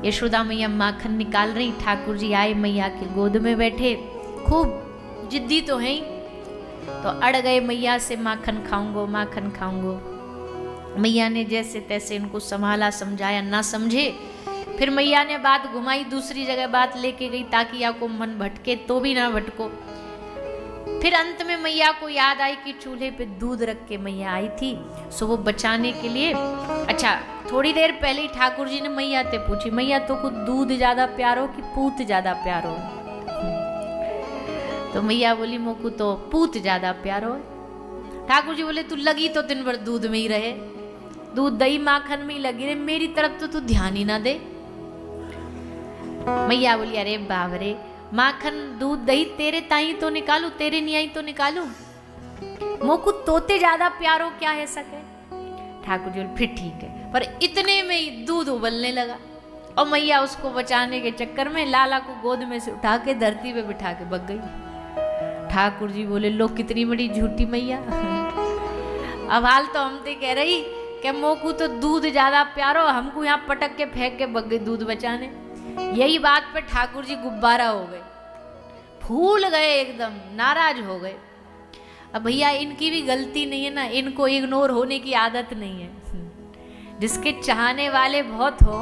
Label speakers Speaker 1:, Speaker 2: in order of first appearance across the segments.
Speaker 1: यशोदा मैया माखन निकाल रही, ठाकुर जी आए, मैया के गोद में बैठे, खूब जिद्दी तो हैं, तो अड़ गए मैया से, माखन खाऊंगो माखन खाऊंगो। मैया ने जैसे तैसे इनको संभाला, समझाया, ना समझे। फिर मैया ने बात घुमाई, दूसरी जगह बात लेके गई ताकि आपको मन भटके तो भी ना भटको। फिर अंत में मैया को याद आई कि चूल्हे पे दूध रख के मैया आई थी, सो वो बचाने के लिए। अच्छा, थोड़ी देर पहले ही ठाकुर जी ने मैया से पूछी, मैया तो को दूध ज्यादा प्यारो कि पूत ज्यादा प्यारो? तो मैया बोली, मोकू तो पूत ज्यादा प्यारो है। ठाकुर जी बोले, तू लगी तो दिन भर दूध में ही रहे, दूध दही माखन में ही लगी रहे, मेरी तरफ तो तू ध्यान ही ना दे। मैया बोली, अरे बाबरे, माखन दूध दही तेरे ताई तो निकालू, तेरे नहीं आई तो निकालू, मोकू तोते ज्यादा प्यारो क्या है सके? ठाकुर जी बोले, फिर ठीक है। पर इतने में ही दूध उबलने लगा और मैया उसको बचाने के चक्कर में लाला को गोद में से उठा के धरती पे बिठा के भग गई। ठाकुर जी बोले, लो कितनी बड़ी झूठी मैया। अब हाल तो हम तो कह रही कि मोकू तो दूध ज्यादा प्यारो, हमको यहाँ पटक के फेंक के भग गई दूध बचाने। यही बात पे ठाकुर जी गुब्बारा हो गए, फूल गए, एकदम नाराज हो गए। अब भैया इनकी भी गलती नहीं है ना, इनको इग्नोर होने की आदत नहीं है। जिसके चाहने वाले बहुत हो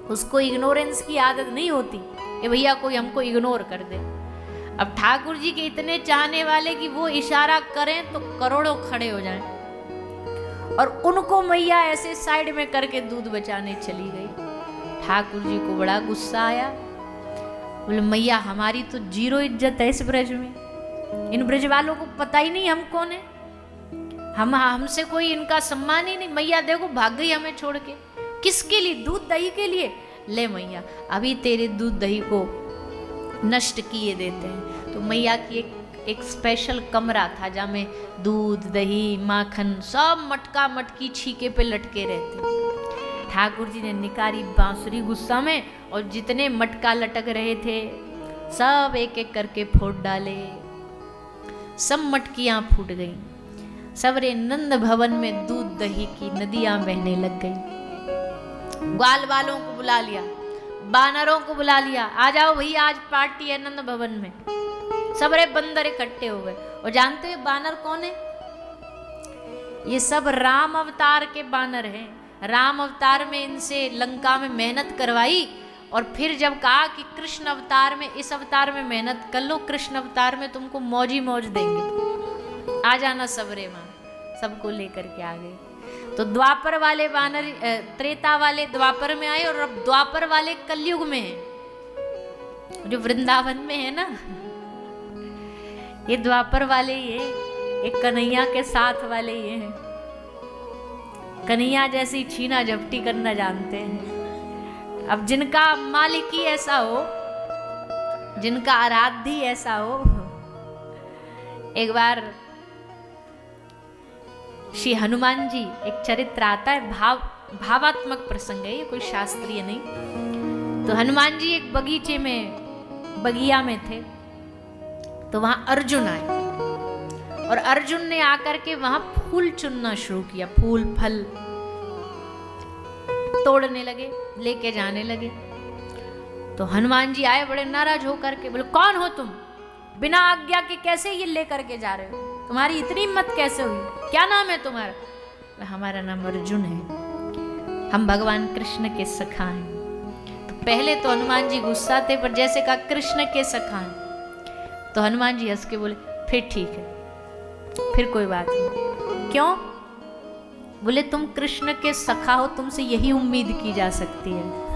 Speaker 1: उसको इग्नोरेंस की आदत नहीं होती कि भैया कोई हमको इग्नोर कर दे। अब ठाकुर जी के इतने चाहने वाले कि वो इशारा करें तो करोड़ों खड़े हो जाएं, और उनको मैया ऐसे साइड में करके दूध बचाने चली गई। ठाकुर जी को बड़ा गुस्सा आया, बोले, मैया हमारी तो जीरो इज्जत है इस ब्रज में, इन ब्रज वालों को पता ही नहीं हम कौन है, हमसे कोई इनका सम्मान ही नहीं। मैया देखो भाग गई हमें छोड़ के, किसके लिए? दूध दही के लिए। ले मैया, अभी तेरे दूध दही को नष्ट किए देते हैं। तो मैया की एक स्पेशल कमरा था जहाँ में दूध दही माखन सब मटका मटकी छीके पे लटके रहते। ठाकुर जी ने निकारी बांसुरी गुस्सा में, और जितने मटका लटक रहे थे सब एक एक करके फोड़ डाले, सब मटकियां फूट गईं। सबरे नंद भवन में दूध दही की नदियां बहने लग गई। ग्वाल वालों को बुला लिया, बानरों को बुला लिया, आ जाओ भैया आज पार्टी है नंद भवन में। सबरे बंदर इकट्ठे हो गए। और जानते हो बानर कौन है? ये सब राम अवतार के बानर हैं। राम अवतार में इनसे लंका में मेहनत करवाई, और फिर जब कहा कि कृष्ण अवतार में, इस अवतार में मेहनत कर लो, कृष्ण अवतार में तुमको मौज ही मौज देंगे, आ जाना सबरे मां। सबको लेकर के आ गए। तो द्वापर वाले बानर, त्रेता वाले द्वापर में आए, और अब द्वापर वाले कलयुग में हैं, जो वृंदावन में है ना, ये द्वापर वाले ये एक कन्हैया के साथ वाले ये हैं। कन्हैया जैसी छीना झपटी करना जानते हैं। अब जिनका मालिकी ऐसा हो, जिनका आराध्य ऐसा हो। एक बार श्री हनुमान जी, एक चरित्र आता है, भावात्मक प्रसंग है ये, कोई शास्त्रीय नहीं। तो हनुमान जी एक बगीचे में, बगिया में थे, तो वहां अर्जुन आए, और अर्जुन ने आकर के वहां फूल चुनना शुरू किया, फूल फल तोड़ने लगे, लेके जाने लगे। तो हनुमान जी आए बड़े नाराज होकर के, बोले, कौन हो तुम? बिना आज्ञा के कैसे ये लेकर के जा रहे हो? तुम्हारी इतनी हिम्मत कैसे हुई? क्या नाम है तुम्हारा? हमारा नाम अर्जुन है, हम भगवान कृष्ण के सखा हैं। तो पहले तो हनुमान जी गुस्सा थे, पर जैसे कहा कृष्ण के सखा हैं, तो हनुमान जी हंस के बोले, फिर ठीक है, फिर कोई बात नहीं। क्यों? बोले, तुम कृष्ण के सखा हो, तुमसे यही उम्मीद की जा सकती है।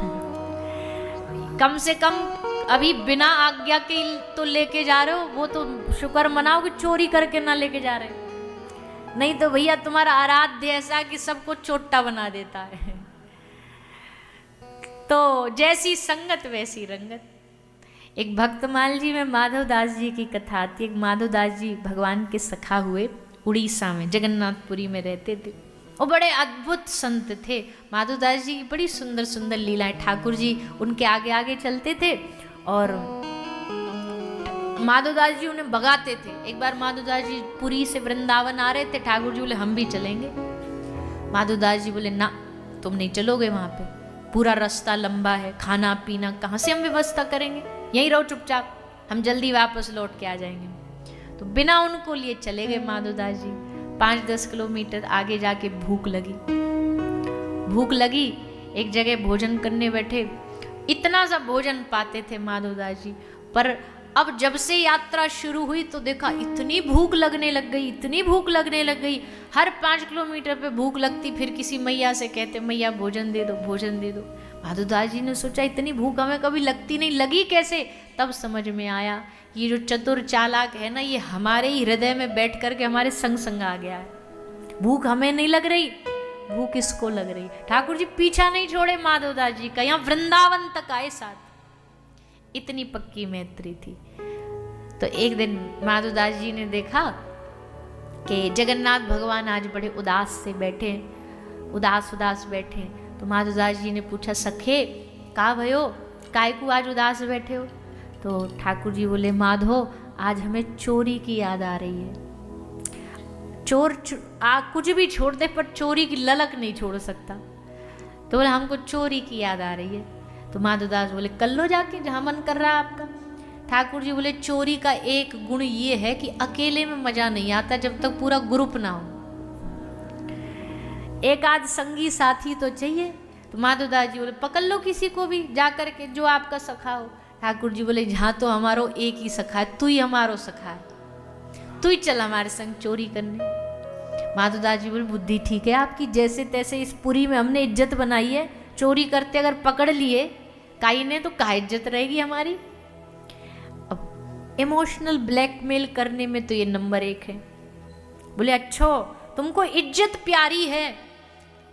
Speaker 1: कम से कम अभी बिना आज्ञा के तो लेके जा रहे हो, वो तो शुक्र मनाओ कि चोरी करके ना लेके जा रहे, नहीं तो भैया तुम्हारा आराध्य ऐसा कि सबको चोट्टा बना देता है। तो जैसी संगत वैसी रंगत। एक भक्तमाल जी में माधवदास जी की कथा आती है। एक माधवदास जी भगवान के सखा हुए, उड़ीसा में जगन्नाथपुरी में रहते थे। वो बड़े अद्भुत संत थे। माधवदास जी की बड़ी सुंदर सुंदर लीलाएं, ठाकुर जी उनके आगे आगे चलते थे और माधवदास जी उन्हें भगाते थे। एक बार माधवदास जी पुरी से वृंदावन आ रहे थे, ठाकुर जी बोले हम भी चलेंगे। माधवदास जी बोले ना, तुम नहीं चलोगे वहां पे, पूरा रास्ता लंबा है, खाना पीना कहाँ से हम व्यवस्था करेंगे, यहीं रहो चुपचाप, हम जल्दी वापस लौट के आ जाएंगे। तो बिना उनको लिए चले गए माधोदास जी। 5-10 किलोमीटर आगे जाके भूख लगी, एक जगह भोजन करने बैठे। इतना सा भोजन पाते थे माधोदास जी, पर अब जब से यात्रा शुरू हुई तो देखा इतनी भूख लगने लग गई। हर 5 किलोमीटर पे भूख लगती, फिर किसी मैया से कहते मैया भोजन दे दो। माधोदास जी ने सोचा इतनी भूख हमें कभी लगती नहीं, लगी कैसे? तब समझ में आया ये जो चतुर चालाक है ना, ये हमारे ही हृदय में बैठ करके हमारे संग आ गया है। भूख हमें नहीं लग रही, भूख इसको लग रही। ठाकुर जी पीछा नहीं छोड़े माधोदास जी का, यहाँ वृंदावन तक आए साथ, इतनी पक्की मैत्री थी। तो एक दिन माधोदास जी ने देखा कि जगन्नाथ भगवान आज बड़े उदास बैठे। तो माधोदास जी ने पूछा सखे का भयो, काय को आज उदास बैठे हो? तो ठाकुर जी बोले माधो आज हमें चोरी की याद आ रही है। कुछ भी छोड़ दे पर चोरी की ललक नहीं छोड़ सकता। तो बोले हमको चोरी की याद आ रही है। तो माधोदास बोले कर लो जाके जहाँ मन कर रहा है आपका। ठाकुर जी बोले चोरी का एक गुण ये है कि अकेले में मजा नहीं आता जब तक पूरा ग्रुप ना हो, एक आध संगी साथी तो चाहिए। तो माधोदास जी बोले पकड़ लो किसी को भी जा करके जो आपका सखा हो। ठाकुर जी बोले जहाँ तो हमारो एक ही सखा है, तू ही हमारो सखा है, तू ही चल हमारे संग चोरी करने। माधोदास जी बोले बुद्धि ठीक है आपकी, जैसे तैसे इस पुरी में हमने इज्जत बनाई है, चोरी करते अगर पकड़ लिए काई ने तो का इज्जत रहेगी हमारी। अब इमोशनल ब्लैकमेल करने में तो ये नंबर 1 है। बोले अच्छो तुमको इज्जत प्यारी है,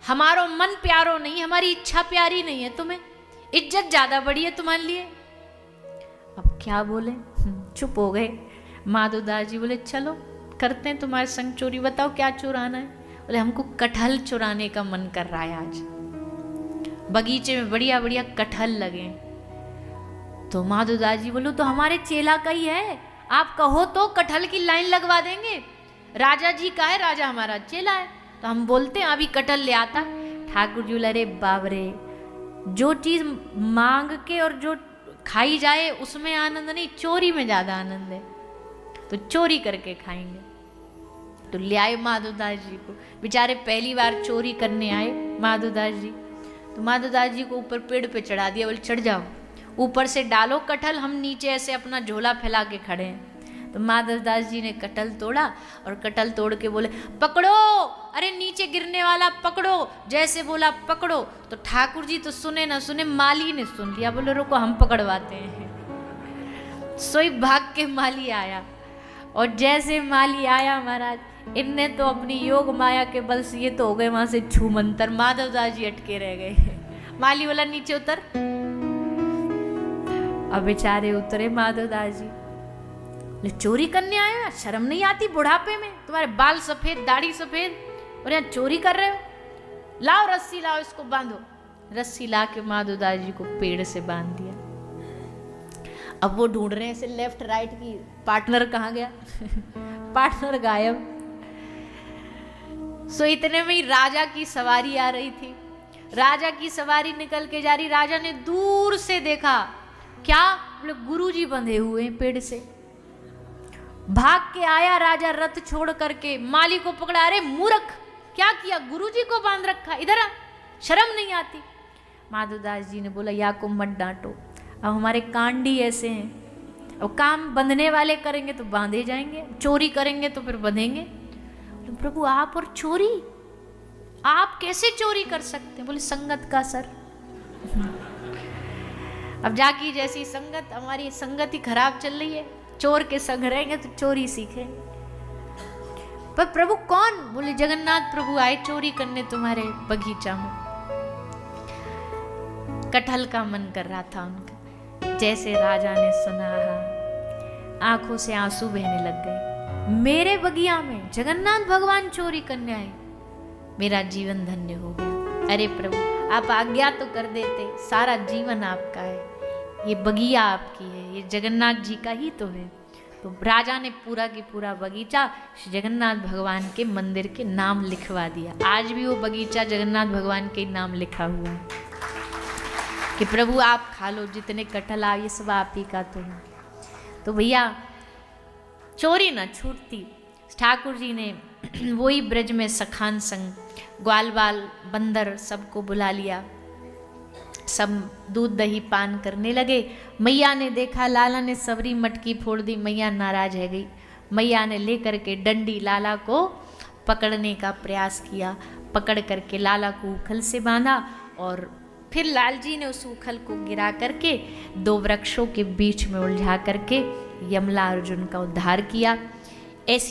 Speaker 1: हमारो मन प्यारो नहीं, हमारी इच्छा प्यारी नहीं है, तुम्हें इज्जत ज्यादा बड़ी है तुम्हारे लिए। अब क्या बोले, चुप हो गए। माधोदास जी बोले चलो करते हैं तुम्हारे संग चोरी, बताओ क्या चुराना है? बोले हमको कटहल चुराने का मन कर रहा है आज, बगीचे में बढ़िया बढ़िया कटहल लगे। तो माधोदास जी बोलो तो हमारे चेला का ही है, आप कहो तो कटहल की लाइन लगवा देंगे। राजा जी का है, राजा हमारा चेला है, तो हम बोलते हैं अभी कटहल ले आता। ठाकुर जी बोले अरे बाबरे, जो चीज मांग के और जो खाई जाए उसमें आनंद नहीं, चोरी में ज्यादा आनंद है, तो चोरी करके खाएंगे। तो ले आए माधोदास जी को, बेचारे पहली बार चोरी करने आए माधोदास जी। तो माधोदास जी को ऊपर पेड़ पे चढ़ा दिया, बोले चढ़ जाओ, ऊपर से डालो कटहल, हम नीचे ऐसे अपना झोला फैला के खड़े हैं। तो माधोदास जी ने कटहल तोड़ा और कटहल तोड़ के बोले पकड़ो, अरे नीचे गिरने वाला पकड़ो, जैसे बोला पकड़ो। तो ठाकुर जी तो सुने ना सुने, माली ने सुन लिया, बोले रुको हम पकड़वाते हैं। सोई भाग के माली आया, और जैसे माली आया महाराज इनने तो अपनी योग माया के बल से ये तो हो गए वहां से छूमंतर, माधवदास जी अटके रह गए। माली बोला नीचे उतर, अब बेचारे उतरे माधवदास जी। चोरी करने आए हो, शर्म नहीं आती बुढ़ापे में, तुम्हारे बाल सफेद दाढ़ी सफेद और यहाँ चोरी कर रहे हो, लाओ रस्सी लाओ इसको बांधो। रस्सी ला के माधवदास जी को पेड़ से बांध दिया। अब वो ढूंढ रहे हैं ऐसे लेफ्ट राइट की, पार्टनर कहाँ गया? पार्टनर गायब। सो इतने में ही राजा की सवारी आ रही थी। राजा की सवारी निकल के जा रही, राजा ने दूर से देखा, क्या? बोले गुरुजी बंधे हुए हैं पेड़ से। भाग के आया राजा रथ छोड़ करके, माली को पकड़ा, अरे मूर्ख क्या किया, गुरुजी को बांध रखा, इधर आ, शर्म नहीं आती। माधवदास जी ने बोला या को मत डांटो, अब हमारे कांड ही ऐसे हैं, अब काम बंधने वाले करेंगे तो बांधे जाएंगे, चोरी करेंगे तो फिर बंधेंगे। प्रभु आप और चोरी, आप कैसे चोरी कर सकते हैं? बोले संगत का सर। अब जाकी जैसी संगत, हमारी संगत ही खराब चल रही है, चोर के संग रहेंगे तो चोरी सीखें। पर प्रभु कौन? बोले जगन्नाथ प्रभु आए चोरी करने तुम्हारे बगीचा में। कटहल का मन कर रहा था उनका। जैसे राजा ने सुना, आंखों से आंसू बहने लग गए। मेरे बगिया में जगन्नाथ भगवान चोरी करने आए, मेरा जीवन धन्य हो गया। अरे प्रभु आप आज्ञा तो कर देते, सारा जीवन आपका है, ये बगिया आपकी है, ये जगन्नाथ जी का ही तो है। तो राजा ने पूरा की पूरा बगीचा जगन्नाथ भगवान के मंदिर के नाम लिखवा दिया। आज भी वो बगीचा जगन्नाथ भगवान के नाम लिखा हुआ है। कि प्रभु आप खा लो, जितने कटहल आ ये सब आप ही का तो है। तो भैया चोरी न छूटती। ठाकुर जी ने वही ब्रज में सखान संग ग्वाल बाल बंदर सबको बुला लिया, सब दूध दही पान करने लगे। मैया ने देखा, लाला ने सबरी मटकी फोड़ दी, मैया नाराज है गई। मैया ने लेकर के डंडी लाला को पकड़ने का प्रयास किया, पकड़ करके लाला को उखल से बांधा और फिर लाल जी ने उस उखल को गिरा करके दो वृक्षों के बीच में उलझा करके यमला अर्जुन का उद्धार किया।